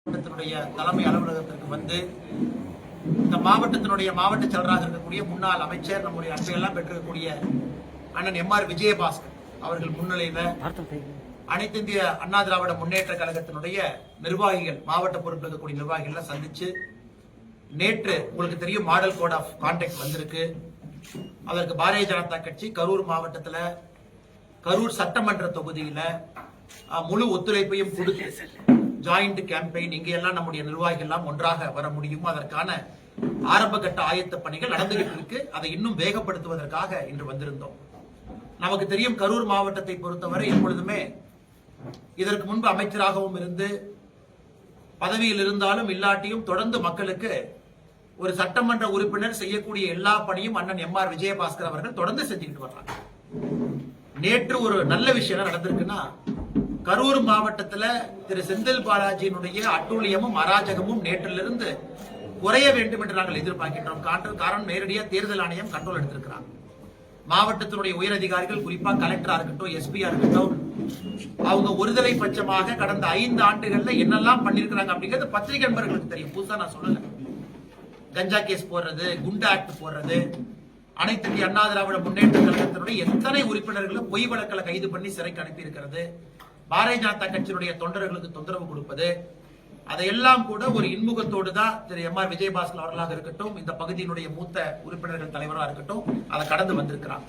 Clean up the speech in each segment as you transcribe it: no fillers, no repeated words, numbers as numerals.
மாவட்டத்தினுடைய தலைமை அலுவலகத்திற்கு வந்து இந்த மாவட்டத்தினுடைய மாவட்ட செயலராக இருக்கக்கூடிய முன்னாள் அமைச்சர் நம்முடைய அன்பையெல்லாம் பெற்றிருக்கக்கூடிய அண்ணன் எம்ஆர் விஜயபாஸ்கர் அவர்கள் முன்னிலையில அனைத்து இந்திய அண்ணா திராவிட முன்னேற்ற கழகத்தினுடைய நிர்வாகிகள் மாவட்ட பொறுப்பில் இருக்கக்கூடிய நிர்வாகிகள் சந்திச்சு நேற்று உங்களுக்கு தெரியும் மாடல் கோட் ஆஃப் கான்டாக்ட் வந்திருக்கு. அதற்கு பாரதிய ஜனதா கட்சி கரூர் மாவட்டத்தில் கரூர் சட்டமன்ற தொகுதியில முழு ஒத்துழைப்பையும் கொடுத்து ஜாயிண்ட் கேம்பெயின் இங்க எல்லாம் நம்முடைய நிர்வாகிகள் எல்லாம் ஒன்றாக வர முடியும். அதற்கான ஆரம்ப கட்ட ஆயத்த பணிகள் நடந்துகிட்டு இருக்கு. அதை இன்னும் வேகப்படுத்துவதற்காக இன்று வந்திருந்தோம். நமக்கு தெரியும் கரூர் மாவட்டத்தை பொறுத்தவரை எப்பொழுதுமே இதற்கு முன்பு அமைச்சராகவும் இருந்து பதவியில் இருந்தாலும் இல்லாட்டியும் தொடர்ந்து மக்களுக்கு ஒரு சட்டமன்ற உறுப்பினர் செய்யக்கூடிய எல்லா பணியும் அண்ணன் எம்ஆர் விஜயபாஸ்கர் அவர்கள் தொடர்ந்து செஞ்சுக்கிட்டு வர்றாங்க. நேற்று ஒரு நல்ல விஷயம் நடந்திருக்குன்னா கரூர் மாவட்டத்தில் திரு செந்தில் பாலாஜியினுடைய அட்டூழியமும் அராஜகமும் நேற்றிலிருந்து குறைய வேண்டும் என்று நாங்கள் எதிர்பார்க்கின்றோம். காரணம் நேரடியாக தேர்தல் ஆணையம் கண்ட்ரோல் எடுத்திருக்கிறாங்க. மாவட்டத்தினுடைய உயரதிகாரிகள் குறிப்பா கலெக்டரா இருக்கட்டும், எஸ்பியா இருக்கட்டும், அவங்க ஒருதலை பட்சமாக கடந்த 5 ஆண்டுகள்ல என்னெல்லாம் பண்ணிருக்கிறாங்க அப்படிங்கிறது பத்திரிகை நண்பர்களுக்கு தெரியும். புதுசா நான் சொல்லல. கஞ்சா கேஸ் போடுறது, குண்டா ஆக்ட் போடுறது, அனைத்து இந்திய அண்ணா திராவிட முன்னேற்ற கழகத்தினுடைய எத்தனை உறுப்பினர்களும் பொய் வழக்கில் கைது பண்ணி சிறைக்கு அனுப்பி இருக்கிறது, பாரதிய ஜனதா கட்சியினுடைய தொண்டர்களுக்கு தொந்தரவு கொடுப்பது, அதையெல்லாம் கூட ஒரு இன்முகத்தோடு தான் திரு எம்ஆர் விஜயபாஸ்கர் அவர்களாக இருக்கட்டும், இந்த பகுதியினுடைய மூத்த உறுப்பினர்கள் தலைவராக இருக்கட்டும், அதை கடந்து வந்திருக்கிறாங்க.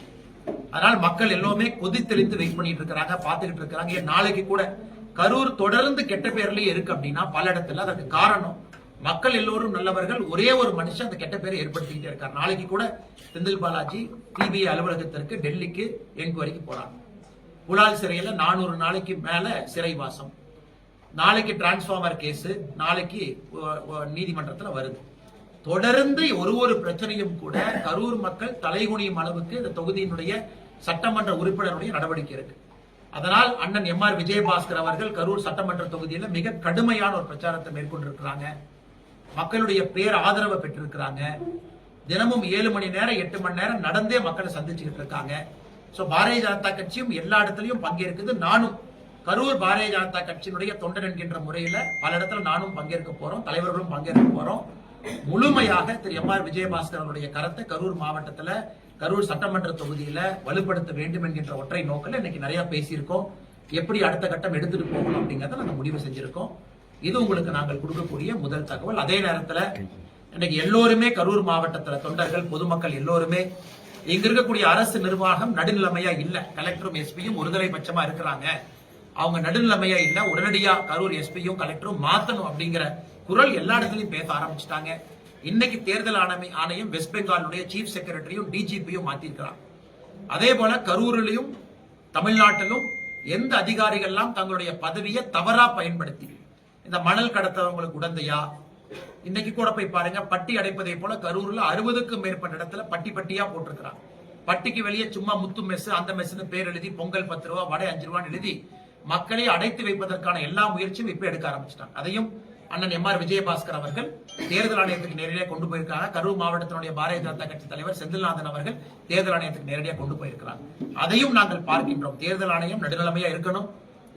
அதனால் மக்கள் எல்லோருமே கொதித்தெளிந்து வெயிட் பண்ணிட்டு இருக்கிறாங்க, பார்த்துக்கிட்டு இருக்கிறாங்க. நாளைக்கு கூட கரூர் தொடர்ந்து கெட்ட பேர்லயே இருக்கு அப்படின்னா பல இடத்துல அதற்கு காரணம் மக்கள் எல்லோரும் நல்லவர்கள், ஒரே ஒரு மனுஷன் அந்த கெட்ட பேரை ஏற்படுத்திக்கிட்டே இருக்கார். நாளைக்கு கூட செந்தில் பாலாஜி சிபிஐ அலுவலகத்திற்கு டெல்லிக்கு என்கொயரிக்கு போறாங்க. புலால் சிறையில 400 நாளைக்கு மேல சிறைவாசம். நாளைக்கு டிரான்ஸ்பார்மர் கேஸ் நாளைக்கு நீதிமன்றத்தில் வருது. தொடர்ந்து ஒரு பிரச்சனையும் கூட கரூர் மக்கள் தலைகுனியும் அளவுக்கு இந்த தொகுதியினுடைய சட்டமன்ற உறுப்பினருடைய நடவடிக்கை இருக்கு. அதனால் அண்ணன் எம்ஆர் விஜயபாஸ்கர் அவர்கள் கரூர் சட்டமன்ற தொகுதியில் மிக கடுமையான ஒரு பிரச்சாரத்தை மேற்கொண்டிருக்கிறாங்க. மக்களுடைய பேர் ஆதரவை பெற்றிருக்கிறாங்க. தினமும் 7 மணி நேரம் 8 மணி நேரம் நடந்தே மக்களை சந்திச்சுக்கிட்டு இருக்காங்க. பாரதிய ஜனதா கட்சியும் எல்லா இடத்துலயும் பங்கேற்குது. நானும் கரூர் பாரதிய ஜனதா கட்சியினுடைய தொண்டன் என்கின்ற முறையில பல இடத்துல நானும் பங்கேற்க போறோம், தலைவர்களும் பங்கேற்க போறோம். முழுமையாக திரு எம்ஆர் விஜயபாஸ்கர் அவருடைய கருத்தை கரூர் மாவட்டத்துல கரூர் சட்டமன்ற தொகுதியில வலுப்படுத்த வேண்டும் என்கின்ற ஒற்றை நோக்கில் இன்னைக்கு நிறைய பேசியிருக்கோம். எப்படி அடுத்த கட்டம் எடுத்துட்டு போகணும் அப்படிங்கறத நாங்கள் முடிவு செஞ்சிருக்கோம். இது உங்களுக்கு நாங்கள் கொடுக்கக்கூடிய முதல் தகவல். அதே நேரத்தில் இன்னைக்கு எல்லோருமே கரூர் மாவட்டத்தில் தொண்டர்கள், பொதுமக்கள் எல்லோருமே இங்க இருக்கக்கூடிய அரசு நிர்வாகம் நடுநிலைமையா இல்ல. கலெக்டரும் எஸ்பியும் ஒருதலை பட்சமா இருக்கிறாங்க. அவங்க நடுநிலைமையா இல்ல. உடனடியா கரூர் எஸ்பியும் கலெக்டரும் மாத்தணும் அப்படிங்கிற குரல் எல்லா இடத்துலயும் பேச ஆரம்பிச்சுட்டாங்க. இன்னைக்கு தேர்தல் ஆணையம் வெஸ்ட் பெங்காலுடைய சீஃப் செக்ரட்டரியும் டிஜிபியும் மாத்திருக்கிறாங்க. அதே போல கரூரிலும் தமிழ்நாட்டிலும் எந்த அதிகாரிகள்லாம் தங்களுடைய பதவியை தவறா பயன்படுத்தி இந்த மணல் கடத்தவங்களுக்கு உடந்தையா, இன்னைக்கு கூட போய் பாருங்க, பட்டி அடைப்பதை போல கரூர்ல 60க்கும் மேற்பட்ட இடத்துல பட்டி பட்டியா போட்டிருக்கிறாங்க. பட்டிக்கு வெளியே சும்மா முத்து மெஸ் அந்த மெஸ்னு பேர் எழுதி பொங்கல் 10 ரூபா, வடை 5 ரூபான்னு எழுதி மக்களை அடைத்து வைப்பதற்கான எல்லா முயற்சியும் இப்ப எடுக்க ஆரம்பிச்சிட்டாங்க. அதையும் அண்ணன் எம்ஆர் விஜயபாஸ்கர் அவர்கள் தேர்தல் ஆணையத்துக்கு நேரடியாக கொண்டு போயிருக்காங்க. கரூர் மாவட்டத்தினுடைய பாரதிய ஜனதா கட்சி தலைவர் செந்தில்நாதன் அவர்கள் தேர்தல் ஆணையத்துக்கு நேரடியாக கொண்டு போயிருக்கிறாங்க. அதையும் நாங்கள் பார்க்கின்றோம். தேர்தல் ஆணையம் நடுநிலைமையா இருக்கணும்,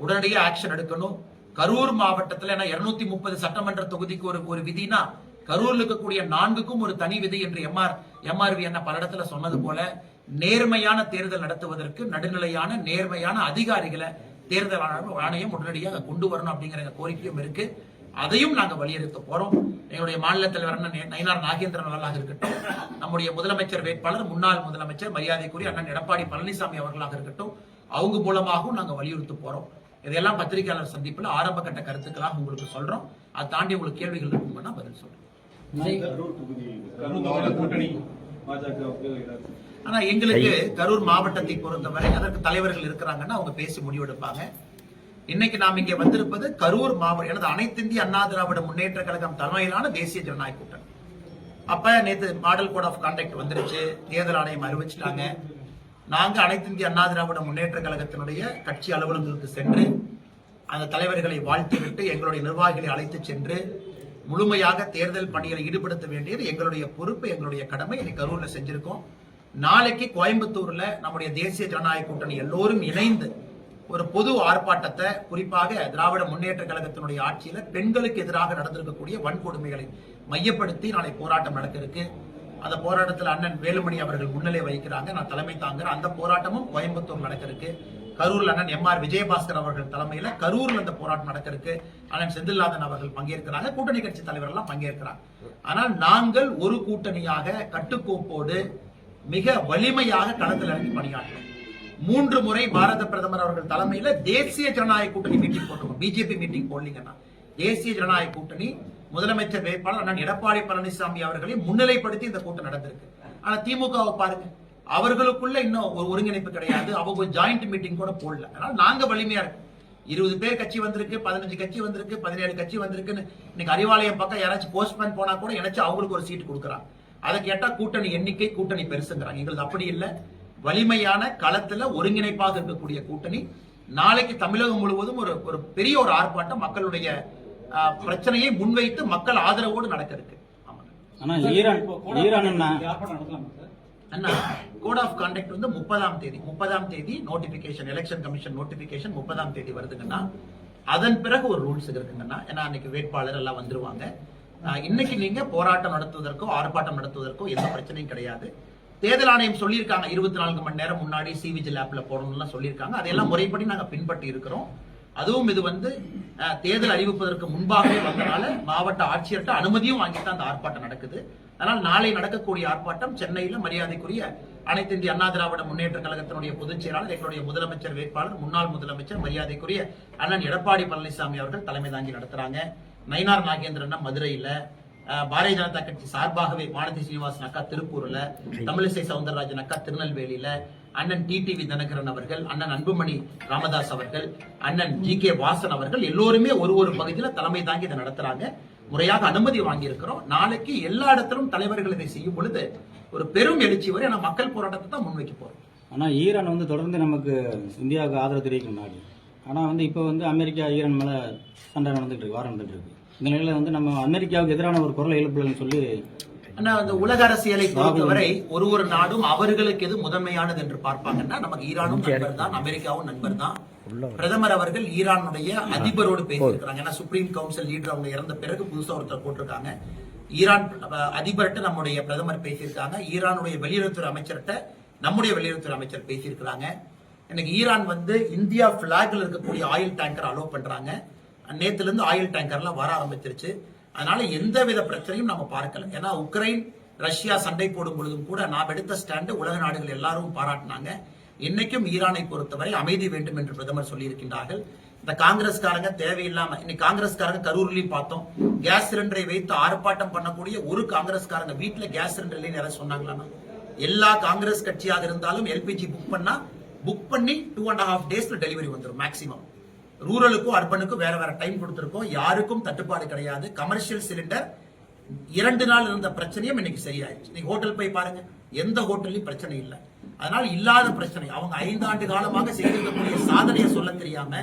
உடனடியாக ஆக்ஷன் எடுக்கணும். கரூர் மாவட்டத்தில் 230 சட்டமன்ற தொகுதிக்கு ஒரு விதினா கரூர்ல இருக்கக்கூடிய 4க்கும் ஒரு தனி விதி என்று எம்ஆர்வி என்ன பல இடத்துல சொன்னது போல நேர்மையான தேர்தல் நடத்துவதற்கு நடுநிலையான நேர்மையான அதிகாரிகளை தேர்தல் ஆணையம் உடனடியாக கொண்டு வரணும் அப்படிங்கிற கோரிக்கையும் இருக்கு. அதையும் நாங்கள் வலியுறுத்த போறோம். எங்களுடைய மாநில தலைவர் அண்ணன் நயினார் நாகேந்திரன் அவர்களாக இருக்கட்டும், நம்முடைய முதலமைச்சர் வேட்பாளர் முன்னாள் முதலமைச்சர் மரியாதைக்குரிய அண்ணன் எடப்பாடி பழனிசாமி அவர்களாக இருக்கட்டும், அவங்க மூலமாகவும் நாங்கள் வலியுறுத்த போறோம். இதெல்லாம் பத்திரிகையாளர் சந்திப்பில் ஆரம்ப கட்ட கருத்துக்களாக உங்களுக்கு சொல்றோம். அதை தாண்டி உங்களுக்கு கேள்விகள் இருக்கும்னா பதில் சொல்றோம். ஆனா எங்களுக்கு கரூர் மாவட்டத்தை பொறுத்தவரை அதற்கு தலைவர்கள் இருக்கிறாங்கன்னா அவங்க பேசி முடிவெடுப்பாங்க. இன்னைக்கு நாம் இங்கே வந்திருப்பது கரூர் மாவட்டம், எனது அனைத்து இந்திய அண்ணா திராவிட முன்னேற்ற கழகம் தலைமையிலான தேசிய ஜனநாயக கூட்டணி. அப்ப நேற்று மாடல் கோட் ஆஃப் கான்டாக்ட் வந்துருச்சு, தேர்தல் ஆணையம் அறிவிச்சிட்டாங்க. நாங்க அனைத்து இந்திய அண்ணா திராவிட முன்னேற்ற கழகத்தினுடைய கட்சி அலுவலகங்களுக்கு சென்று அந்த தலைவர்களை வாழ்த்திவிட்டு எங்களுடைய நிர்வாகிகளை அழைத்து சென்று முழுமையாக தேர்தல் பணிகளை ஈடுபடுத்த வேண்டியது எங்களுடைய பொறுப்பு, எங்களுடைய கடமை. இன்னைக்கு கரூர்ல செஞ்சிருக்கோம். நாளைக்கு கோயம்புத்தூர்ல நம்முடைய தேசிய ஜனநாயக கூட்டணி எல்லோரும் இணைந்து ஒரு பொது ஆர்ப்பாட்டத்தை, குறிப்பாக திராவிட முன்னேற்ற கழகத்தினுடைய ஆட்சியில பெண்களுக்கு எதிராக நடந்திருக்கக்கூடிய வன்கொடுமைகளை மையப்படுத்தி நாளை போராட்டம் நடக்க இருக்கு. அந்த போராட்டத்தில் அண்ணன் வேலுமணி அவர்கள் முன்னிலை வகிக்கிறாங்க, நான் தலைமை தாங்குறேன். அந்த போராட்டமும் கோயம்புத்தூர் நடக்க இருக்கு. கரூர்ல அண்ணன் எம்ஆர் விஜயபாஸ்கர் அவர்கள் தலைமையில கரூர்ல அந்த போராட்டம் நடக்க இருக்கு. அண்ணன் செந்தில்நாதன் அவர்கள் பங்கேற்கிறாங்க, கூட்டணி கட்சி தலைவர்கள் எல்லாம் பங்கேற்கிறாங்க. ஆனால் நாங்கள் ஒரு கூட்டணியாக கட்டுக்கோப்போடு மிக வலிமையாக களத்தில் இறங்கி பணியாற்றுவோம். 3 முறை பாரத பிரதமர் அவர்கள் தலைமையில தேசிய ஜனநாயக கூட்டணி மீட்டிங் போட்டிருக்கோம். பிஜேபி மீட்டிங் போடலீங்கன்னா தேசிய ஜனநாயக கூட்டணி முதலமைச்சர் வேட்பாளர் அண்ணன் எடப்பாடி பழனிசாமி அவர்களை முன்னிலைப்படுத்தி இந்த கூட்டம் நடந்திருக்கு. ஆனா திமுகவை பாருங்க, அவர்களுக்குள்ள இன்னும் ஒரு ஒருங்கிணைப்பு கிடையாது. அவங்க ஜாயிண்ட் மீட்டிங் கூட போடல. அதனால நாங்க வலிமையா இருக்கோம். 20 பேர் கட்சி வந்திருக்கு, 15 கட்சி வந்திருக்கு, 17 கட்சி வந்திருக்குன்னு இன்னைக்கு அறிவாலயம் பக்கம் யாராச்சும் போஸ்ட்மேன் போனா கூட நினைச்சு அவங்களுக்கு ஒரு சீட் கொடுக்குறாங்க. அதை கேட்டா கூட்டணி எண்ணிக்கை, கூட்டணி பெருசுங்கிறாங்க. எங்களுக்கு அப்படி இல்லை. வலிமையான களத்துல ஒருங்கிணைப்பாக இருக்கக்கூடிய கூட்டணி. நாளைக்கு தமிழகம் முழுவதும் ஒரு பெரிய ஒரு ஆர்ப்பாட்டம் மக்களுடைய பிரச்சனையை முன்வைத்து மக்கள் ஆதரவோடு நடக்க இருக்கு. கோட் ஆஃப் கான்டக்ட் வந்து 30ஆம் தேதி நோட்டிபிகேஷன், எலெக்ஷன் கமிஷன் நோட்டிபிகேஷன் 30ஆம் தேதி வருதுங்கன்னா அதன் பிறகு ஒரு ரூல்ஸ் இருக்குங்கன்னா, ஏன்னா அன்னைக்கு வேட்பாளர் எல்லாம் வந்துருவாங்க. இன்னைக்கு நீங்க போராட்டம் நடத்துவதற்கோ ஆர்ப்பாட்டம் நடத்துவதற்கோ எந்த பிரச்சனையும் கிடையாது. தேர்தல் ஆணையம் சொல்லியிருக்காங்க 24 மணி நேரம் முன்னாடி சிவிஜில் ஆப்ல போடணும்லாம் சொல்லியிருக்காங்க. அதெல்லாம் முறைப்படி நாங்க பின்பற்றி இருக்கிறோம். அதுவும் இது வந்து தேர்தல் அறிவிப்பதற்கு முன்பாகவே வந்தனால மாவட்ட ஆட்சியர்கிட்ட அனுமதியும் வாங்கிட்டு அந்த ஆர்ப்பாட்டம் நடக்குது. அதனால் நாளை நடக்கக்கூடிய ஆர்ப்பாட்டம் சென்னையில மரியாதைக்குரிய அனைத்து இந்திய அண்ணா திராவிட முன்னேற்ற கழகத்தினுடைய பொதுச் செயலாளர், எங்களுடைய முதலமைச்சர் வேட்பாளர், முன்னாள் முதலமைச்சர் மரியாதைக்குரிய அண்ணன் எடப்பாடி பழனிசாமி அவர்கள் தலைமை தாங்கி நடத்துறாங்க. நயினார் நாகேந்திரன் மதுரையில, பாரதிய ஜனதா கட்சி சார்பாகவே வானதி சீனிவாசன் அக்கா திருப்பூர்ல, தமிழிசை சவுந்தரராஜன் அக்கா திருநெல்வேலியில, அண்ணன் டிடிவி தினகரன் அவர்கள், அண்ணன் அன்புமணி ராமதாஸ் அவர்கள், அண்ணன் ஜி.கே. வாசன் அவர்கள் எல்லோருமே ஒரு பகுதியில தலைமை தாங்கி இதை நடத்துறாங்க. முறையாக அனுமதி வாங்கி இருக்கிறோம். நாளைக்கு எல்லா இடத்திலும் தலைவர்கள் இதை செய்யும் பொழுது ஒரு பெரும் எழுச்சி வரை மக்கள் போராட்டத்தை தான் முன்வைக்க போறோம். ஆனா ஈரான் வந்து தொடர்ந்து நமக்கு இந்தியாவுக்கு ஆதரவு தெரிவிக்கும் நாடு. ஆனா வந்து இப்ப வந்து அமெரிக்கா ஈரான் மேல சண்டை நடந்துட்டு இருக்கு, வாரம் நடந்துட்டு இருக்கு. இந்த நிலையில வந்து நம்ம அமெரிக்காவுக்கு எதிரான ஒரு குரலை எழுப்பலன்னு சொல்லி அந்த உலக அரசியலை பொறுத்தவரை ஒரு நாடும் அவர்களுக்கு எது முதன்மையானது என்று பார்ப்பாங்கன்னா, நமக்கு ஈரானும் நண்பர் தான், அமெரிக்காவும் நண்பர் தான். பிரதமர் அவர்கள் ஈரானுடைய அதிபரோடு பேசியிருக்கிறாங்க. ஏன்னா சுப்ரீம் கவுன்சில் லீடர் அவங்க இறந்த பிறகு புதுசா ஒருத்தர் போட்டிருக்காங்க. ஈரான் அதிபர்கிட்ட நம்முடைய பிரதமர் பேசியிருக்காங்க. ஈரானுடைய வெளியுறவுத்துறை அமைச்சர்கிட்ட நம்முடைய வெளியுறவுத்துறை அமைச்சர் பேசியிருக்கிறாங்க. இன்னைக்கு ஈரான் வந்து இந்தியா பிளாக்ல இருக்கக்கூடிய ஆயில் டேங்கர் அலோவ் பண்றாங்க. நேத்துல இருந்து ஆயில் டேங்கர்லாம் வர ஆரம்பிச்சிருச்சு. அதனால எந்தவித பிரச்சனையும் நம்ம பார்க்கல. ஏன்னா உக்ரைன் ரஷ்யா சண்டை போடும் பொழுதும் கூட நாம் எடுத்த ஸ்டாண்டு உலக நாடுகள் எல்லாரும் பாராட்டினாங்க. இன்னைக்கும் ஈரானை பொறுத்தவரை அமைதி வேண்டும் என்று பிரதமர் சொல்லியிருக்கின்றார்கள். இந்த காங்கிரஸ்காரங்க தேவையில்லாம, இன்னைக்கு காங்கிரஸ்காரங்க கரூர்லயும் பார்த்தோம், கேஸ் சிலிண்டரை வைத்து ஆர்ப்பாட்டம் பண்ணக்கூடிய ஒரு காங்கிரஸ்காரங்க வீட்டுல கேஸ் சிலிண்டர் இல்லைன்னு யாராவது சொன்னாங்களா? எல்லா காங்கிரஸ் கட்சியாக இருந்தாலும் எல்பிஜி புக் பண்ணி 2.5 டேஸ்ல டெலிவரி வந்துடும் மேக்சிமம். ரூரலுக்கும் அர்பனுக்கும் வேற டைம் கொடுத்திருக்கோம். யாருக்கும் தட்டுப்பாடு கிடையாது. கமர்ஷியல் சிலிண்டர் 2 நாள் இருந்த பிரச்சனையும் இன்னைக்கு சரியாயிடுச்சு. நீங்க ஹோட்டல் போய் பாருங்க, எந்த ஹோட்டல்லையும் பிரச்சனை இல்லை. அதனால இல்லாத பிரச்சனை, அவங்க 5 ஆண்டு காலமாக செய்திருக்கக்கூடிய சாதனையை சொல்ல தெரியாம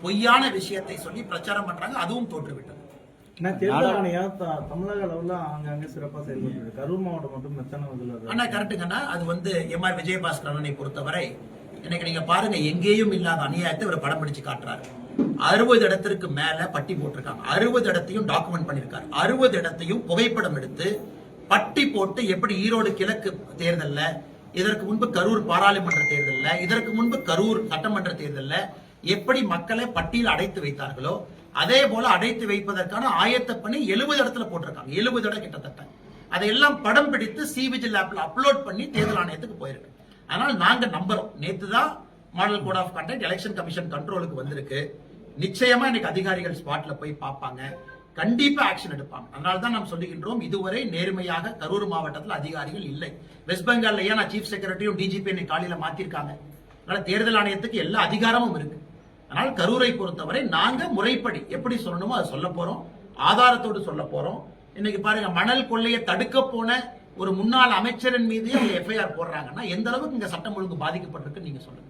பொய்யான விஷயத்தை சொல்லி பிரச்சாரம் பண்றாங்க. அதுவும் தோற்றுவிட்டது. தமிழக அளவுல அங்கங்க சிறப்பா செயல்பட்டு கரூர் மாவட்டம் மட்டும் அண்ணா கரெக்டுங்கண்ணா. அது வந்து எம்ஆர் விஜயபாஸ்கர் அண்ணனை பொறுத்தவரை இன்னைக்கு நீங்க பாருங்க, எங்கேயும் இல்லாத அநியாயத்தை ஒரு படம் பிடிச்சு காட்டுறாரு. 60 இடத்திற்கு மேல பட்டி போட்டிருக்காங்க. 60 இடத்தையும் டாக்குமெண்ட் பண்ணிருக்காரு. 60 இடத்தையும் புகைப்படம் எடுத்து பட்டி போட்டு, எப்படி ஈரோடு கிழக்கு தேர்தல்ல, இதற்கு முன்பு கரூர் பாராளுமன்ற தேர்தல்ல, இதற்கு முன்பு கரூர் சட்டமன்ற தேர்தல்ல எப்படி மக்களை பட்டியல் அடைத்து வைத்தார்களோ அதே போல அடைத்து வைப்பதற்கான ஆயத்த பணி 70 இடத்துல போட்டிருக்காங்க. 70 இடம் கிட்டத்தட்ட. அதையெல்லாம் படம் பிடித்து சிவிஜில் ஆப்ல அப்லோட் பண்ணி தேர்தல் ஆணையத்துக்கு போயிருக்கு. அதனால நாங்க நம்புறோம். நேத்து தான் model code of conduct election commission கண்ட்ரோலுக்கு வந்திருக்கு. நிச்சயமா இன்னைக்கு அதிகாரிகள் ஸ்பாட்ல போய் பார்ப்பாங்க, கண்டிப்பா ஆக்ஷன் எடுப்பாங்க. அதனால தான் நாம் சொல்லுகின்றோம், இதுவரை நேர்மையாக கரூர் மாவட்டத்தில் அதிகாரிகள் இல்லை. வெஸ்ட் பெங்கால்ல ஏன் சீஃப் செக்ரட்டரியும் டிஜிபி காலையில மாத்திருக்காங்க. அதனால தேர்தல் ஆணையத்துக்கு எல்லா அதிகாரமும் இருக்கு. அதனால் கரூரை பொறுத்தவரை நாங்க முறைப்படி எப்படி சொல்லணுமோ அதை சொல்ல போறோம், ஆதாரத்தோடு சொல்ல போறோம். இன்னைக்கு பாருங்க, மணல் கொள்ளையை தடுக்க போன ஒரு முன்னாள் அமைச்சரின் மீது எஃப்ஐஆர் போடுறாங்கன்னா எந்த அளவுக்கு இங்க சட்டம் ஒழுங்கு பாதிக்கப்பட்டிருக்கு நீங்க சொல்லுங்க.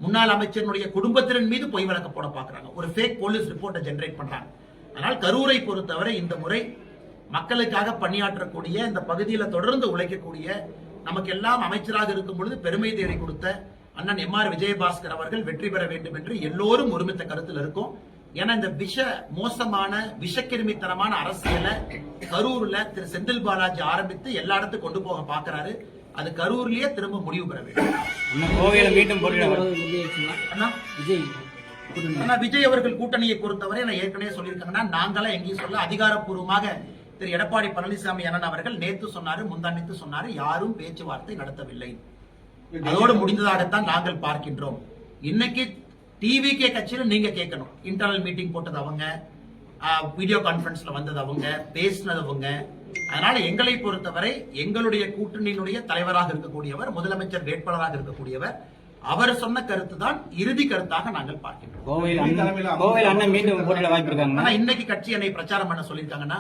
முன்னாள் அமைச்சருடைய குடும்பத்தினர் மீது பொய் வழக்கு போட பாக்குறாங்க, ஒரு ஃபேக் போலீஸ் ரிப்போர்ட்டை ஜெனரேட் பண்றாங்க. ஆனால் கரூரை பொறுத்தவரை இந்த முறை மக்களுக்காக பணியாற்றக்கூடிய, இந்த பகுதியில் தொடர்ந்து உழைக்கக்கூடிய, நமக்கு எல்லாம் அமைச்சராக இருக்கும் பொழுது பெருமை தேடி கொடுத்த அண்ணன் எம்ஆர் விஜயபாஸ்கர் அவர்கள் வெற்றி பெற வேண்டும் என்று எல்லோரும் ஒருமித்த கருத்தில் இருக்கும். ஏன்னா இந்த மோசமான விஷக்கிருமித்தனமான அரசியலை கரூர்ல திரு செந்தில் பாலாஜி ஆரம்பித்து எல்லா இடத்துக்கும் கொண்டு போக பாக்குறாரு. அது கரூர்லயே திரும்ப முடிவு பெற வேண்டும். கோவையில மீண்டும் ஆனா விஜய் அவர்கள் கூட்டணியை பொறுத்தவரை நான் ஏற்கனவே சொல்லியிருக்காங்கன்னா, நாங்களாம் எங்கேயும் சொல்ல அதிகாரப்பூர்வமாக திரு எடப்பாடி பழனிசாமி அண்ணன் அவர்கள் நேத்து சொன்னாரு, முந்தானத்து சொன்னாரு, யாரும் பேச்சுவார்த்தை நடத்தவில்லை, அதோடு முடிந்ததாகத்தான் நாங்கள் பார்க்கின்றோம். இன்னைக்கு டிவிகே கட்சியில நீங்க கேட்கணும், இன்டர்னல் மீட்டிங் போட்டது அவங்க, வீடியோ கான்பரன்ஸ்ல வந்தது அவங்க, பேசினது அவங்க. அதனால எங்களை பொறுத்தவரை எங்களுடைய கூட்டணியினுடைய தலைவராக இருக்கக்கூடியவர், முதலமைச்சர் வேட்பாளராக இருக்கக்கூடியவர், அவர் சொன்ன கருத்து தான் இறுதி கருத்தாக நாங்கள் பார்க்கின்றோம். கோவையில் அண்ணன் மீண்டும் போட்டியிட வாய்ப்பு இருக்காங்க. ஆனா இன்னைக்கு கட்சி என்னை பிரச்சாரம் பண்ண சொல்லியிருக்காங்கன்னா,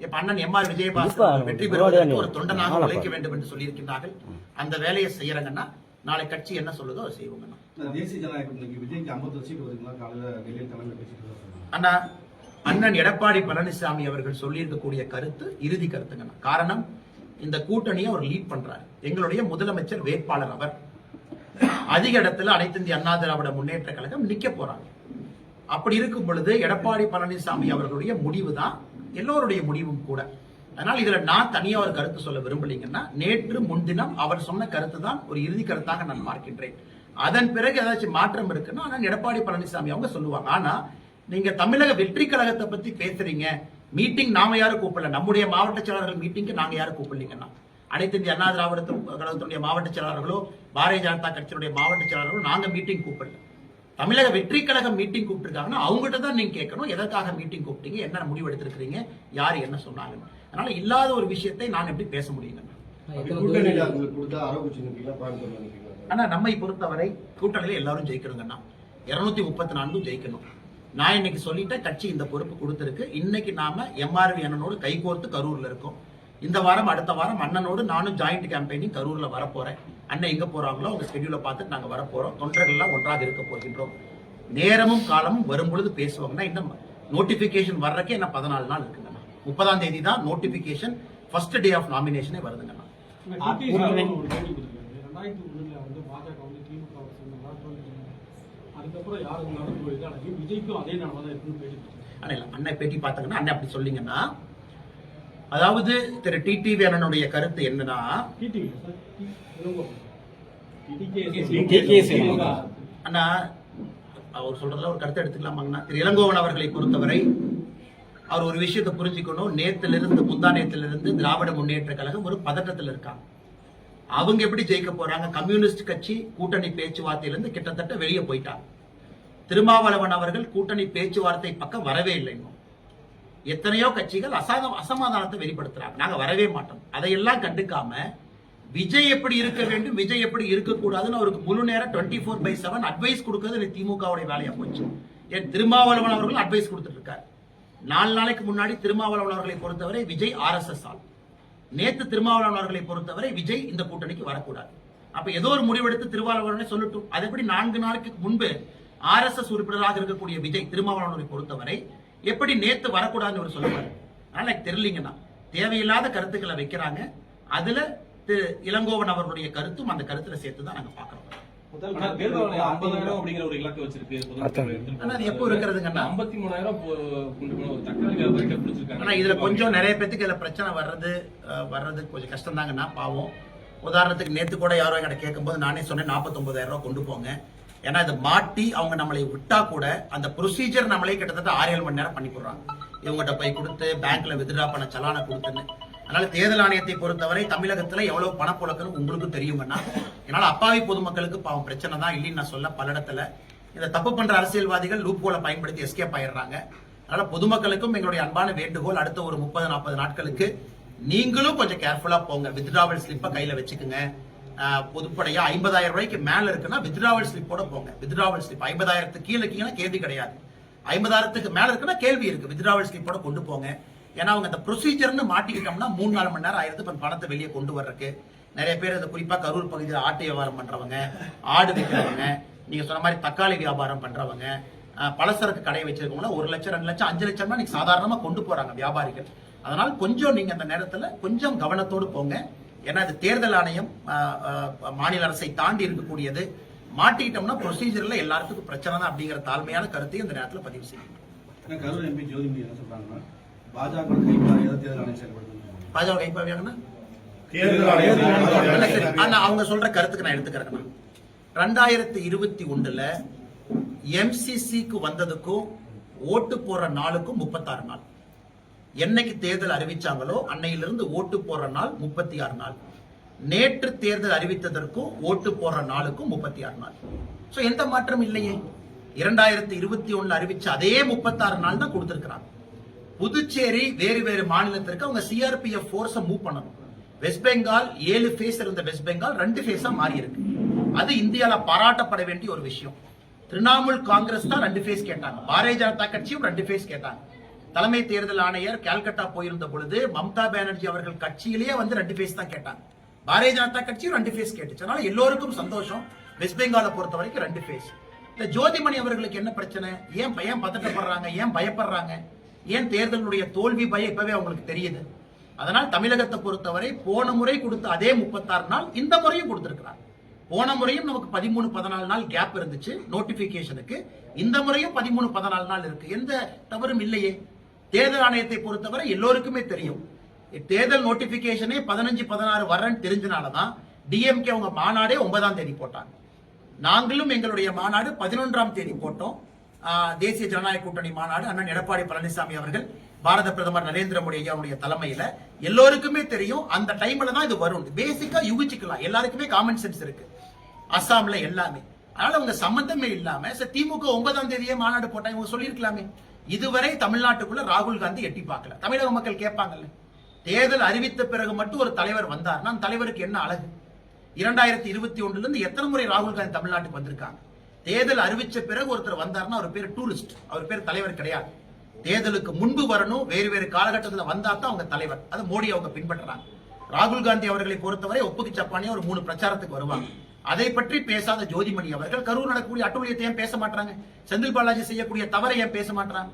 இப்ப அண்ணன் எம்ஆர் விஜயபாஸ்கர் வெற்றி பெறுவதற்கு ஒரு தொண்டனாக உழைக்க வேண்டும் என்று சொல்லியிருக்கிறார்கள். அந்த வேலையை செய்யறாங்கன்னா நாளை கட்சி என்ன சொல்லுதோ அதை செய்வோங்கண்ணா. தேசிய ஜனநாயக விஜய்க்கு 50 சீட் வருதுங்களா? காலையில டெல்லியில் தலைமை பேசிட்டு அண்ணா, அண்ணன் எடப்பாடி பழனிசாமி அவர்கள் சொல்லியிருக்கக்கூடிய கருத்து இறுதி கருத்துங்கண்ணா. காரணம், இந்த கூட்டணியை அவர் லீட் பண்றாரு. எங்களுடைய முதலமைச்சர் வேட்பாளர் அவர். அதிக இடத்துல அனைத்து இந்திய அண்ணா திராவிட முன்னேற்ற கழகம் நிக்க போறாங்க. அப்படி இருக்கும் பொழுது எடப்பாடி பழனிசாமி அவர்களுடைய முடிவு தான் எல்லோருடைய முடிவும் கூட. அதனால் இதுல நான் தனியா ஒரு கருத்து சொல்ல விரும்பலீங்கன்னா, நேற்று முன்தினம் அவர் சொன்ன கருத்து தான் ஒரு இறுதி கருத்தாக நான் பார்க்கின்றேன். அதன் பிறகு ஏதாச்சும் மாற்றம் இருக்குன்னா ஆனால் எடப்பாடி பழனிசாமி அவங்க சொல்லுவாங்க. ஆனா நீங்க தமிழக வெற்றி கழகத்தை பத்தி பேசுறீங்க, மீட்டிங் நாம யாரும் கூப்பிடல, நம்முடைய மாவட்ட செயலாளர்கள் மீட்டிங்கு நாங்க யாரும் கூப்பிடலீங்கன்னா, அனைத்து இந்திய அண்ணா திராவிட கழகத்தினுடைய மாவட்ட செயலாளர்களோ பாரதிய ஜனதா கட்சியினுடைய மாவட்ட செயலாளர்களோ நாங்க மீட்டிங் கூப்பிடல. தமிழக வெற்றி கழகம் மீட்டிங் கூப்பிட்டுருக்காங்கன்னா அவங்ககிட்ட தான் நீங்க கேட்கணும், எதற்காக மீட்டிங் கூப்பிட்டீங்க, என்ன முடிவு எடுத்திருக்கிறீங்க, யாரு என்ன சொன்னாங்க. அதனால இல்லாத ஒரு விஷயத்தை நான் எப்படி பேச முடியுங்க. ஆனா நம்மை பொறுத்தவரை கூட்டணியில எல்லாரும் ஜெயிக்கணுங்கண்ணா, 234 ஜெயிக்கணும். நான் இன்னைக்கு சொல்லிட்டேன், கட்சி இந்த பொறுப்பு கொடுத்திருக்கு. இன்னைக்கு நாம எம்ஆர்வி அண்ணனோடு கைகோர்த்து கரூர்ல இருக்கோம். இந்த வாரம் அடுத்த வாரம் அண்ணனோடு நானும் ஜாயிண்ட் கேம்பெயினிங் கரூர்ல வரப்போறேன். அண்ணன் எங்க போறாங்களோ அவங்க ஸ்கெடியூல பார்த்துட்டு நாங்க வரப்போறோம். தொண்டர்கள் எல்லாம் ஒன்றாக இருக்க போகின்றோம். நேரமும் காலமும் வரும் பொழுது பேசுவாங்கன்னா, இன்னும் நோட்டிபிகேஷன் வர்றதுக்கே என்ன 14 நாள் இருக்குங்கண்ணா. 30ஆம் தேதி தான் நோட்டிபிகேஷன், ஃபர்ஸ்ட் டே ஆஃப் நாமினேஷனே வருதுங்கண்ணா. அண்ணன் பேட்டி பார்த்தாங்கன்னா அண்ணன் அப்படி சொல்லிங்கன்னா, அதாவது திரு டிடிவி அண்ணனுடைய கருத்து என்னன்னா, அண்ணா அவர் சொல்றதுல ஒரு கருத்தை எடுத்துக்கலாமாங்கண்ணா. திரு இளங்கோவன் அவர்களை பொறுத்தவரை அவர் ஒரு விஷயத்தை புரிஞ்சுக்கணும். நேத்திலிருந்து முந்தா நேத்திலிருந்து திராவிட முன்னேற்ற கழகம் ஒரு பதட்டத்தில் இருக்காங்க. அவங்க எப்படி ஜெயிக்க போறாங்க? கம்யூனிஸ்ட் கட்சி கூட்டணி பேச்சுவார்த்தையிலிருந்து கிட்டத்தட்ட வெளியே போயிட்டாங்க. திருமாவளவன் அவர்கள் கூட்டணி பேச்சுவார்த்தை பக்கம் வரவே இல்லை. எத்தனையோ கட்சிகள் அசமாதானத்தை வெளிப்படுத்துறாங்க, நாங்க வரவே மாட்டோம். அதையெல்லாம் கண்டுக்காம விஜய் எப்படி இருக்க வேண்டும், விஜய் எப்படி இருக்கக்கூடாதுன்னு அவருக்கு முழு நேரம் 24/7 அட்வைஸ் கொடுக்கிறது திமுகவுடைய வேலையா போச்சு. ஏன் திருமாவளவன் அவர்கள் அட்வைஸ் கொடுத்துட்டு இருக்காரு. 4 நாளைக்கு முன்னாடி திருமாவளவன் அவர்களை பொறுத்தவரை விஜய் RSS ஆள். நேத்து திருமாவளவன் அவர்களை பொறுத்தவரை விஜய் இந்த கூட்டணிக்கு வரக்கூடாது. அப்ப ஏதோ ஒரு முடிவெடுத்து திருமாவளவனை சொல்லட்டும். அது எப்படி 4 நாளுக்கு முன்பு RSS உறுப்பினராக இருக்கக்கூடிய விஜய் திருமாவளவனை பொறுத்தவரை எப்படி நேத்து வரக்கூடாதுன்னு ஒரு சொல்லுவாரு. அதனால எனக்கு தெரியலீங்கன்னா, தேவையில்லாத கருத்துக்களை வைக்கிறாங்க. அதுல திரு இளங்கோவன் அவர்களுடைய கருத்தும் அந்த கருத்துல சேர்த்துதான் நாங்க பாக்குறோம். இதுல கொஞ்சம் நிறைய பேத்துக்கு இதுல பிரச்சனை வர்றது கொஞ்சம் கஷ்டம் தாங்கண்ணா, பாவம். உதாரணத்துக்கு நேத்து கூட யாரோ எங்கிட்ட கேட்கும்போது நானே சொன்னேன் 49,000 ரூபாய் கொண்டு போங்க. ஏன்னா இதை மாட்டி அவங்க நம்மளை விட்டா கூட அந்த ப்ரொசீஜர் நம்மளே கிட்டத்தட்ட 6-7 மணி நேரம் பண்ணி போடுறாங்க. இவங்ககிட்ட போய் கொடுத்து பேங்க்ல வித்ட்ரா பண்ண சலான கொடுத்துன்னு. அதனால தேர்தல் ஆணையத்தை பொறுத்தவரை தமிழகத்துல எவ்வளவு பணப்புழக்கணும் உங்களுக்கும் தெரியுங்கன்னா. அதனால அப்பாவி பொதுமக்களுக்கு பாவம் பிரச்சனை தான் இல்லைன்னு நான் சொல்ல. பல இடத்துல இந்த தப்பு பண்ற அரசியல்வாதிகள் லூப் ஹோலை பயன்படுத்தி எஸ்கேப் ஆயிடுறாங்க. அதனால பொதுமக்களுக்கும் எங்களுடைய அன்பான வேண்டுகோள், அடுத்த ஒரு 30-40 நாட்களுக்கு நீங்களும் கொஞ்சம் கேர்ஃபுல்லா போங்க. வித்ட்ராவல் ஸ்லிப்பை கையில வச்சுக்குங்க. பொதுப்படையா 50,000 ரூபாய்க்கு மேல இருக்குன்னா வித்ட்ராவல் ஸ்லிப்போட போங்க. வித்ட்ராவல் ஸ்லிப் 50,000 கீழே இருக்கீங்கன்னா கேள்வி கிடையாது, 50,000 மேல இருக்குன்னா கேள்வி இருக்கு. வித்ட்ராவல் ஸ்லிப்போட கொண்டு போங்க. ஏன்னா அவங்க அந்த ப்ரொசீஜர்னு மாட்டிக்கிட்டோம்னா 3-4 மணி நேரம் ஆயிடுது பணத்தை வெளியே கொண்டு வர்றதுக்கு. நிறைய பேர் இந்த குறிப்பா கரூர் பகுதியில் ஆட்டு வியாபாரம் பண்றவங்க, ஆடு விற்கிறவங்க, நீங்க சொன்ன மாதிரி தக்காளி வியாபாரம் பண்றவங்க, பலசரக்கு கடையை வச்சிருக்கவங்க 1 லட்சம் 2 லட்சம் 5 லட்சம் நீங்க சாதாரணமா கொண்டு போறாங்க வியாபாரிகள். அதனால கொஞ்சம் நீங்க அந்த நேரத்துல கொஞ்சம் கவனத்தோடு போங்க. ஏன்னா இது தேர்தல் ஆணையம் மாநில அரசை தாண்டி இருக்கக்கூடியது. மாட்டிக்கிட்டோம்னா ப்ரொசீஜர்ல எல்லாத்துக்கும் பிரச்சனை தான் அப்படிங்கிற தாழ்மையான கருத்தை இந்த நேரத்தில் பதிவு செய்யும். கரூர் எம்பி ஜோதிமணி என்ன சொல்றாங்கன்னா பாஜக கைப்பாவையாக தேர்தல் ஆணையம் செயல்படுத்தும். பாஜக கைப்பாவியாங்கன்னா தேர்தல் ஆணையம் ஆனா அவங்க சொல்ற கருத்துக்கு நான் எடுத்துக்கிறேன். 2021 எம்சிசிக்கு வந்ததுக்கும் ஓட்டு போற நாளுக்கும் 36 நாள். என்னைக்கு தேர்தல் அறிவிச்சாங்களோ அன்னையிலிருந்து ஓட்டு போற நாள் 36 நாள். நேற்று தேர்தல் அறிவித்ததற்கும் ஓட்டு போற நாளுக்கும் 36 நாள். சோ எந்த மாற்றம் இல்லையே. 2021 அறிவிச்ச அதே 36 நாள் தான் கொடுத்திருக்கிறாங்க. புதுச்சேரி வேறு வேறு மாநிலத்திற்கு அவங்க சிஆர்பிஎஃப் போர்ஸை மூவ் பண்ணணும். வெஸ்ட் பெங்கால் 7 ஃபேஸ் இருந்த வெஸ்ட் பெங்கால் 2 ஃபேஸா மாறி இருக்கு. அது இந்தியால பாராட்டப்பட வேண்டிய ஒரு விஷயம். திரிணாமுல் காங்கிரஸ் தான் 2 ஃபேஸ் கேட்டாங்க, பாரதிய ஜனதா கட்சியும் 2 ஃபேஸ் கேட்டாங்க. தலைமை தேர்தல் ஆணையர் கால்கட்டா போயிருந்த பொழுது மம்தா பானர்ஜி அவர்கள் கட்சியிலேயே வந்து 2 ஃபேஸ் தான் கேட்டாங்க. பாரதிய ஜனதா கட்சியும் 2 ஃபேஸ் கேட்டுச்சு. அதனால எல்லோருக்கும் சந்தோஷம். வெஸ்ட் பெங்காலை பொறுத்த வரைக்கும் 2 ஃபேஸ். இந்த ஜோதிமணி அவர்களுக்கு என்ன பிரச்சனை? ஏன் பதட்டப்படுறாங்க? ஏன் பயப்படுறாங்க? ஏன் தேர்தலுடைய தோல்வி பயம் இப்பவே அவங்களுக்கு தெரியுது. அதனால் தமிழகத்தை பொறுத்தவரை போன முறை கொடுத்த அதே 36 நாள் இந்த முறையும் கொடுத்திருக்கிறார். போன முறையும் நமக்கு 13-14 நாள் கேப் இருந்துச்சு நோட்டிபிகேஷனுக்கு. இந்த முறையும் 13-14 நாள் இருக்கு. எந்த தவறும் இல்லையே. தேர்தல் ஆணையத்தை பொறுத்தவரை எல்லோருக்குமே தெரியும். தேர்தல் நோட்டிபிகேஷனே 15-16 வரன்னு தெரிஞ்சனாலதான் டிஎம்கே அவங்க மாநாடே 9ஆம் தேதி போட்டாங்க. நாங்களும் எங்களுடைய மாநாடு 11ஆம் தேதி போட்டோம். தேசிய ஜனநாயக கூட்டணி மாநாடு அண்ணன் எடப்பாடி பழனிசாமி அவர்கள் பாரத பிரதமர் நரேந்திர மோடி ஐயாவுடைய தலைமையில. எல்லோருக்குமே தெரியும் அந்த டைம்ல தான் இது வரும். பேசிக்கா யூகிச்சுக்கலாம். எல்லாருக்குமே காமன் சென்ஸ் இருக்கு. அசாம்ல எல்லாமே. அதனால அவங்க சம்பந்தமே இல்லாம திமுக 9ஆம் தேதியே மாநாடு போட்டாங்க. இவங்க சொல்லியிருக்கலாமே. இதுவரை தமிழ்நாட்டுக்குள்ள ராகுல் காந்தி எட்டி பார்க்கல. தமிழக மக்கள் கேட்பாங்கல்ல, தேர்தல் அறிவித்த பிறகு மட்டும் ஒரு தலைவர் வந்தார், நான் தலைவருக்கு என்ன அழகு? 2021 இருந்து எத்தனை முறை ராகுல் காந்தி தமிழ்நாட்டுக்கு வந்திருக்காங்க? தேர்தல் அறிவிச்ச பிறகு ஒருத்தர் வந்தார்னா அவர் பேர் டூரிஸ்ட், அவர் பேர் தலைவர் கிடையாது. தேர்தலுக்கு முன்பு வரணும், வேறு வேறு காலகட்டத்தில் வந்தா தான் அவங்க தலைவர். அது மோடி அவங்க பின்பற்றுறாங்க. ராகுல் காந்தி அவர்களை பொறுத்தவரை ஒப்புக்கு சப்பானியா ஒரு 3 பிரச்சாரத்துக்கு வருவாங்க. அதை பற்றி பேசாத ஜோதிமணி அவர்கள் கரூர் நடக்கக்கூடிய அட்டூழியத்தை ஏன் பேச மாட்டாங்க? செந்தில் பாலாஜி செய்யக்கூடிய தவறை ஏன் பேச மாட்டாங்க?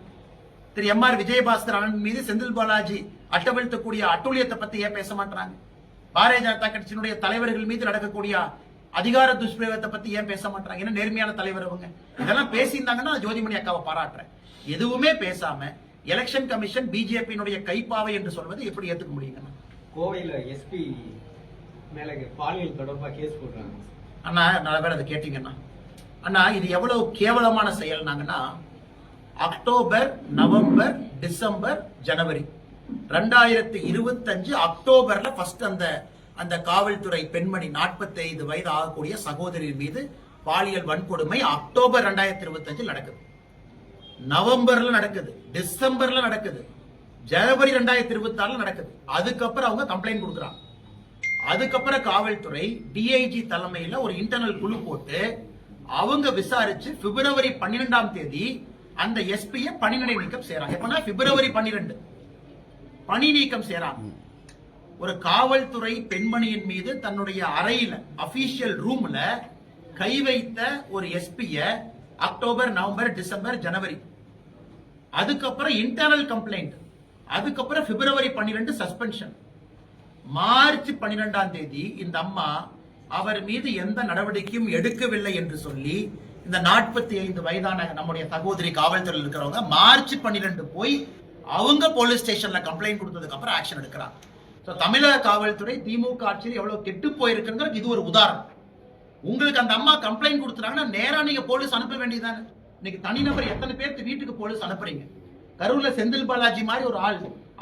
திரு எம்.ஆர். விஜயபாஸ்கர் அண்ணன் மீது செந்தில் பாலாஜி அட்டவிழ்த்தக்கூடிய அட்டூழியத்தை பத்தி ஏன் பேச மாட்டாங்க? பாரதிய ஜனதா கட்சியினுடைய தலைவர்கள் மீது நடக்கக்கூடிய அதிகார துஷ்பிரயோகத்தை பத்தி ஏன் பேச மாட்டாங்க? என்ன நேர்மையான தலைவர் அவங்க. இதெல்லாம் பேசியிருந்தாங்கன்னா ஜோதிமணி அக்காவை பாராட்டுறேன். எதுவுமே பேசாம எலெக்ஷன் கமிஷன் பிஜேபியினுடைய கைப்பாவை என்று சொல்வது எப்படி ஏத்துக்க முடியுங்க? கோவையில எஸ்பி மேல பாலியல் தொடர்பா கேஸ் போடுறாங்க. அண்ணா நல்ல பேர் அதை கேட்டீங்கன்னா அண்ணா இது எவ்வளவு கேவலமான செயல்னாங்கன்னா, அக்டோபர், நவம்பர், டிசம்பர், ஜனவரி 2025 அக்டோபர்ல ஃபர்ஸ்ட் அந்த காவல்துறை பெண்மணி 45 வயது ஆகக்கூடிய சகோதரி மீது பாலியல் வன்கொடுமை அக்டோபர் 2025 நடக்குது. நவம்பர்ல நடக்குது, டிசம்பர்ல நடக்குது, ஜனவரி 2026 நடக்குது. அதுக்கப்புறம் அவங்க கம்ப்ளைண்ட் கொடுக்குறாங்க. அதுக்கப்புறம் காவல்துறை டிஐஜி தலைமையில ஒரு இன்டர்னல் குழு போட்டு அவங்க விசாரிச்சு பிப்ரவரி 12ஆம் தேதி அந்த எஸ்பிய பணியிடை நீக்கம் செய்யறாங்க. எப்பனா பிப்ரவரி 12 பணி நீக்கம் செய்யறாங்க. ஒரு காவல்துறை பெண்மணியின் மீது தன்னுடைய அறையில அபிஷியல் ரூம்ல கை வைத்த ஒரு எஸ்பிய அக்டோபர், நவம்பர், டிசம்பர், ஜனவரி, அதுக்கப்புறம் இன்டர்னல் கம்ப்ளைண்ட், அதுக்கப்புறம் பிப்ரவரி 12 சஸ்பென்ஷன், மார்ச் 12ஆம் தேதி இந்த அம்மா அவர் மீது எந்த நடவடிக்கையும் எடுக்கவில்லை என்று சொல்லி இந்த 45 வயதான நம்முடைய சகோதரி காவல்துறையில் இருக்கிறவங்க மார்ச் 12 போய் அவங்க போலீஸ் ஸ்டேஷன்ல கம்ப்ளைண்ட் கொடுத்ததுக்கு அப்புறம் ஆக்ஷன் எடுக்கிறாங்க. தமிழக காவல்துறை திமுக ஆட்சியில் எவ்வளவு கெட்டு போயிருக்குங்கிறது இது ஒரு உதாரணம். உங்களுக்கு அந்த அம்மா கம்ப்ளைண்ட் கொடுத்துறாங்கன்னா நேரா நீங்க போலீஸ் அனுப்ப வேண்டியதானே. இன்னைக்கு தனிநபர் எத்தனை பேருக்கு வீட்டுக்கு போலீஸ் அனுப்புறீங்க? கரூர்ல செந்தில் பாலாஜி மாதிரி ஒரு ஆள்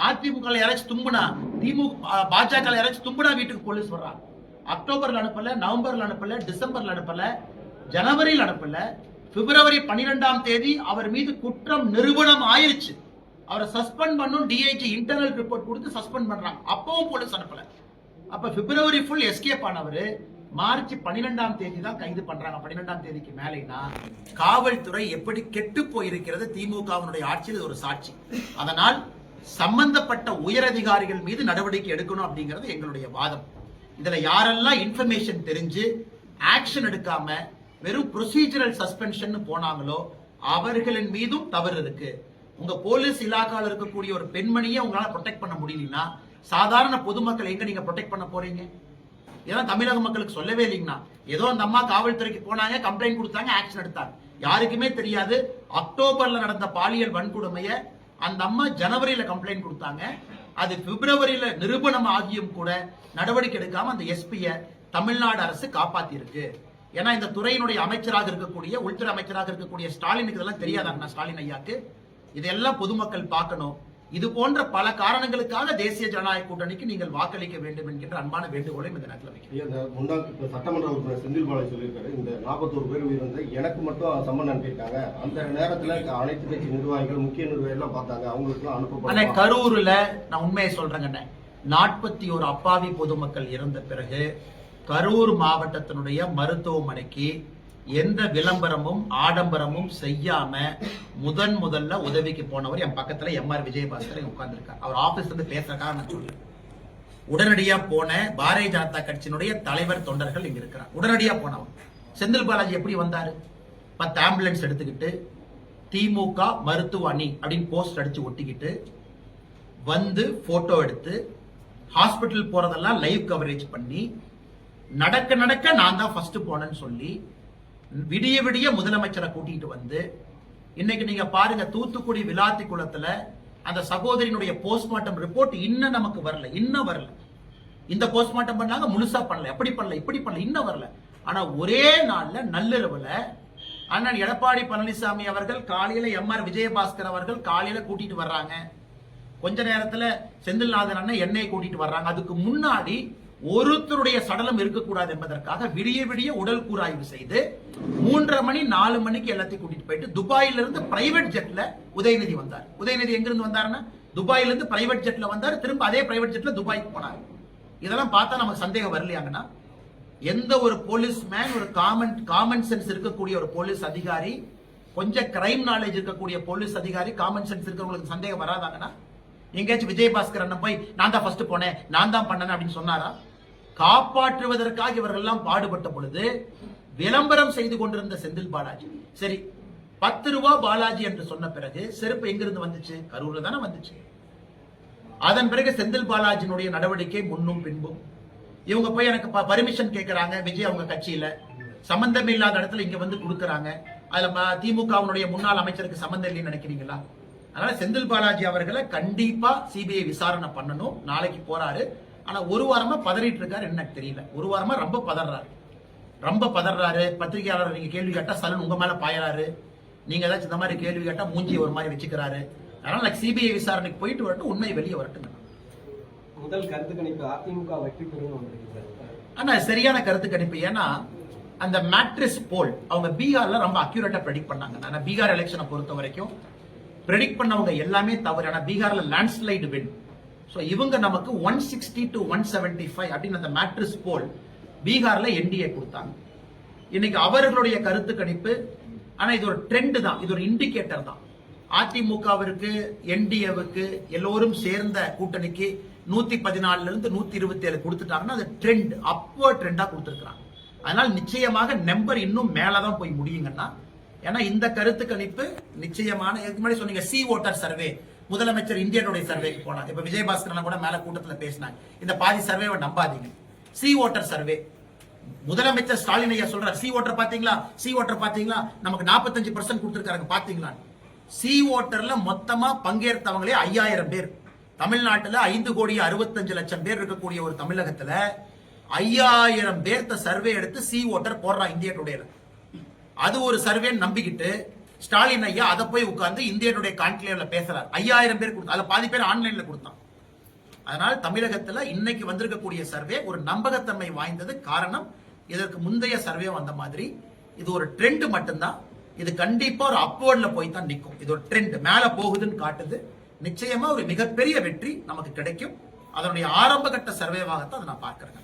அதிமுக யாராச்சும் தும்புனா, திமுக பாஜக யாராச்சும் தும்புனா வீட்டுக்கு போலீஸ் வர்றாங்க. அக்டோபர்ல அனுப்பல, நவம்பர்ல அனுப்பல, டிசம்பர்ல அனுப்பல, ஜனவரியில் அனுப்பல. பிப்ரவரி 12ஆம் தேதி அவர் மீது குற்றம் நிரூபணம் ஆயிருச்சு. அவரை சஸ்பெண்ட் பண்ணும் டிஐஜி இன்டர்னல் ரிப்போர்ட் கொடுத்து சஸ்பெண்ட் பண்றாங்க. அப்பவும் போலீஸ் அனுப்பல. அப்ப பிப்ரவரி ஃபுல் எஸ்கேப் ஆனவர் மார்ச் 12ஆம் தேதி தான் கைது பண்றாங்க. 12ஆம் தேதிக்கு மேலேனா காவல்துறை எப்படி கெட்டு போயிருக்கிறது திமுகவினுடைய ஆட்சியில் ஒரு சாட்சி. அதனால் சம்பந்தப்பட்ட உயரதிகாரிகள் மீது நடவடிக்கை எடுக்கணும் அப்படிங்கிறது எங்களுடைய வாதம். இதுல யாரெல்லாம் இன்ஃபர்மேஷன் தெரிஞ்சு ஆக்ஷன் எடுக்காம வெறும் ப்ரொசீஜரல் சஸ்பென்ஷன் போனாங்களோ அவர்களின் மீதும் தவறு இருக்கு. உங்க போலீஸ் இலாக்கால இருக்கக்கூடிய ஒரு பெண்மணியை உங்களால ப்ரொடெக்ட் பண்ண முடியலன்னா சாதாரண பொதுமக்கள் எங்க நீங்க ப்ரொடெக்ட் பண்ண போறீங்க? இதெல்லாம் தமிழக மக்களுக்கு சொல்லவே இல்லைங்கண்ணா. ஏதோ அந்த அம்மா காவல்துறைக்கு போனாங்க, கம்ப்ளைண்ட் கொடுத்தாங்க, ஆக்ஷன் எடுத்தாங்க. யாருக்குமே தெரியாது அக்டோபர்ல நடந்த பாலியல் வன்கொடுமைய அந்த அம்மா ஜனவரியில கம்ப்ளைண்ட் கொடுத்தாங்க. அது பிப்ரவரியில நிரூபணம் ஆகியும் கூட நடவடிக்கை எடுக்காம அந்த எஸ்பிய தமிழ்நாடு அரசு காப்பாத்தி இருக்கு. ஏன்னா இந்த துறையினுடைய அமைச்சராக இருக்கக்கூடிய, உள்துறை அமைச்சராக இருக்கக்கூடிய ஸ்டாலினுக்கு இதெல்லாம் தெரியாதாங்கண்ணா? ஸ்டாலின் ஐயாக்கு இதெல்லாம் பொதுமக்கள் பார்க்கணும். இது போன்ற பல காரணங்களுக்காக தேசிய ஜனநாயக கூட்டணிக்கு நீங்கள் வாக்களிக்க வேண்டும் என்கின்ற அன்பான வேண்டுகோளை இந்த நேரத்தில் வைக்கிறேன். முன்னாள் சட்டமன்ற உறுப்பினர் செந்தில் பாலாஜி சொல்லியிருக்காரு, இந்த 41 பேர் உயிரிழந்து எனக்கு மட்டும் சம்மன் அனுப்பியிருக்காங்க. அந்த நேரத்தில் அனைத்து கட்சி நிர்வாகிகள், முக்கிய நிர்வாகிகள் பார்த்தாங்க, அவங்களுக்கு அனுப்பப்பட்ட கரூர்ல நான் உண்மையை சொல்றேங்க, 41 அப்பாவி பொதுமக்கள் இறந்த பிறகு கரூர் மாவட்டத்தினுடைய மருத்துவமனைக்கு எந்த விளம்பரமும் ஆடம்பரமும் செய்யாம முதல்ல உதவிக்கு போனவர் என் பக்கத்துல எம்ஆர் விஜயபாஸ்கர் உட்கார்ந்துருக்கார். அவர் ஆபீஸ்ல இருந்து பேசுறதுக்காக நான் சொல்றேன். உடனடியா போன பாரதிய ஜனதா கட்சியினுடைய தலைவர் தொண்டர்கள் இங்க இருக்கிறார். உடனடியா போனவர் செந்தில் பாலாஜி எப்படி வந்தாரு? 10 ஆம்புலன்ஸ் எடுத்துக்கிட்டு திமுக மருத்துவ அணி அப்படின்னு போஸ்ட் அடிச்சு ஒட்டிக்கிட்டு வந்து போட்டோ எடுத்து ஹாஸ்பிட்டல் போறதெல்லாம் லைவ் கவரேஜ் பண்ணி நடக்க நான் தான் ஃபர்ஸ்ட் போனேன்னு சொல்லி விடிய முதலமைச்சரை கூட்டிட்டு வந்து இன்னைக்கு நீங்க பாருங்க, தூத்துக்குடி விளாத்தி குளத்துல அந்த சகோதரியினுடைய போஸ்ட்மார்ட்டம் ரிப்போர்ட் இன்னும் நமக்கு வரல. இந்த போஸ்ட்மார்ட்டம் பண்ணாங்க, முழுசா பண்ணல, எப்படி பண்ணல, இப்படி பண்ணல, இன்னும் வரல. ஆனா ஒரே நாள்ல நள்ளிரவுல அண்ணன் எடப்பாடி பழனிசாமி அவர்கள் காலையில எம்ஆர் விஜயபாஸ்கர் அவர்கள் காலையில கூட்டிட்டு வர்றாங்க. கொஞ்ச நேரத்துல செந்தில்நாதன் அண்ணன் என்னையை கூட்டிட்டு வர்றாங்க. அதுக்கு முன்னாடி ஒருத்தருடைய சடலம் இருக்கக்கூடாது என்பதற்காக விடிய உடல் கூராய்வு செய்து 3:30 மணி 4 மணிக்கு எல்லாத்தையும் கூட்டிட்டு போயிட்டு துபாயில இருந்து பிரைவேட் ஜெட்ல உதயநிதி வந்தார். உதயநிதி எங்க இருந்து வந்தாருன்னா துபாயில இருந்து பிரைவேட் ஜெட்ல வந்தார். திரும்ப அதே பிரைவேட் ஜெட்ல துபாய்க்கு போனார். இதெல்லாம் பார்த்தா நமக்கு சந்தேகம் வரலையாங்கன்னா, எந்த ஒரு போலீஸ் மேன், ஒரு காமன் சென்ஸ் இருக்கக்கூடிய ஒரு போலீஸ் அதிகாரி, கொஞ்சம் கிரைம் நாலேஜ் இருக்கக்கூடிய போலீஸ் அதிகாரி, காமன் சென்ஸ் இருக்கிறவங்களுக்கு சந்தேகம் வராதாங்கன்னா, எங்கேயாச்சும் விஜயபாஸ்கர் அண்ணன் போய் நான் தான் ஃபர்ஸ்ட் போனேன், நான் தான் பண்ணேன் அப்படின்னு சொன்னாரா? காப்பாற்றுவதற்காக இவர்கள் எல்லாம் பாடுபட்ட பொழுது விளம்பரம் செய்து கொண்டிருந்த செந்தில் பாலாஜி, சரி 10 ரூபாய் பாலாஜி என்று சொன்ன பிறகு செருப்பு எங்கிருந்து வந்துச்சு? கரூர்ல தானே வந்துச்சு. அதன் பிறகு செந்தில் பாலாஜியினுடைய நடவடிக்கை முன்னும் பின்பும். இவங்க போய் எனக்கு பர்மிஷன் கேட்கிறாங்க, விஜய் அவங்க கட்சியில சம்பந்தம் இல்லாத இடத்துல இங்க வந்து கொடுக்கறாங்க. அதுல திமுகவுடைய முன்னாள் அமைச்சருக்கு சம்பந்தம் இல்லைன்னு நினைக்கிறீங்களா? அதனால செந்தில் பாலாஜி அவர்களை கண்டிப்பா சிபிஐ விசாரணை பண்ணணும். நாளைக்கு போறாரு. ஆனா ஒரு வாரமா பதறிட்டு இருக்காரு, என்ன தெரியல. ஒரு வாரமா ரொம்ப பதறாரு. பத்திரிகையாளர் நீங்க கேள்வி கேட்டா சலன் உங்க மேல பாயறாரு. நீங்க ஏதாச்சும் இந்த மாதிரி கேள்வி கேட்டா மூஞ்சி ஒரு மாதிரி வச்சுக்கிறாரு. அதனால சிபிஐ விசாரணைக்கு போயிட்டு வரட்டும், உண்மை வெளியே வரட்டும். முதல் கருத்து கணிப்பு அதிமுக வெற்றி பெறும். ஆனா சரியான கருத்து கணிப்பு. ஏன்னா அந்த மேட்ரிஸ் போல் அவங்க பீகார்ல ரொம்ப அக்யூரேட்டா ப்ரெடிக்ட் பண்ணாங்க. ஆனா பீகார் எலெக்ஷனை பொறுத்த வரைக்கும் ப்ரெடிக்ட் பண்ணவங்க எல்லாமே தவறு. ஆனா பீகார்ல லேண்ட்ஸ்லைடு வின். சோ இவங்க நமக்கு 160 to 175 அப்படின்னு அந்த மேட்ரிஸ் போல் பீகார்ல என்டிஏ கொடுத்தாங்க. இன்னைக்கு அவர்களுடைய கருத்து கணிப்பு, ஆனா இது ஒரு ட்ரெண்ட் தான், இது ஒரு இண்டிகேட்டர் தான். அதிமுகவிற்கு, என்டிஏவுக்கு எல்லோரும் சேர்ந்த கூட்டணிக்கு 114 இருந்து 127 கொடுத்துட்டாங்கன்னா அது ட்ரெண்ட், அப்வர்ட் ட்ரெண்டா கொடுத்துருக்காங்க. அதனால நிச்சயமாக நம்பர் இன்னும் மேலதான் போய் முடியுங்கன்னா, ஏன்னா இந்த கருத்து கணிப்பு நிச்சயமான, முன்னாடி சொன்னீங்க சி ஓட்டர் சர்வே, முதலமைச்சர் இந்தியனுடைய சர்வேக்கு போனாங்க. இப்ப விஜயபாஸ்கர் கூட மேல கூட்டத்துல பேசினாங்க. இந்த பாதி சர்வேவை நம்பாதீங்க. சி ஓட்டர் சர்வே, முதலமைச்சர் ஸ்டாலின் ஐயா சொல்றாரு, சி ஓட்டர் பாத்தீங்களா, நமக்கு 45% கொடுத்திருக்காங்க பாத்தீங்களா? சி ஓட்டர்ல மொத்தமா பங்கேற்றவங்களே 5000 பேர். தமிழ்நாட்டுல 5,65,00,000 பேர் இருக்கக்கூடிய ஒரு தமிழகத்துல 5000 பேர்த்த சர்வே எடுத்து சி ஓட்டர் போடுறான் இந்திய டுடேல. அது ஒரு சர்வே நம்பிக்கிட்டு ஸ்டாலின் ஐயா அதை போய் உட்கார்ந்து இந்தியனுடைய கான்க்ளேவ்ல பேசுறாரு. 5000 பேர் கொடுத்தா, அதுல பாதி பேர் ஆன்லைன்ல கொடுத்தான். அதனால தமிழகத்துல இன்னைக்கு வந்திருக்கக்கூடிய சர்வே ஒரு நம்பகத்தன்மை வாய்ந்தது. காரணம், இதற்கு முந்தைய சர்வே வந்த மாதிரி இது ஒரு ட்ரெண்ட் மட்டும்தான். இது கண்டிப்பா ஒரு அப்வர்ட்ல போய் தான் நிற்கும். இது ஒரு ட்ரெண்ட், மேல போகுதுன்னு காட்டுது. நிச்சயமா ஒரு மிகப்பெரிய வெற்றி நமக்கு கிடைக்கும். அதனுடைய ஆரம்ப கட்ட சர்வேவாகத்தான் அதை நான் பார்க்கிறேன்.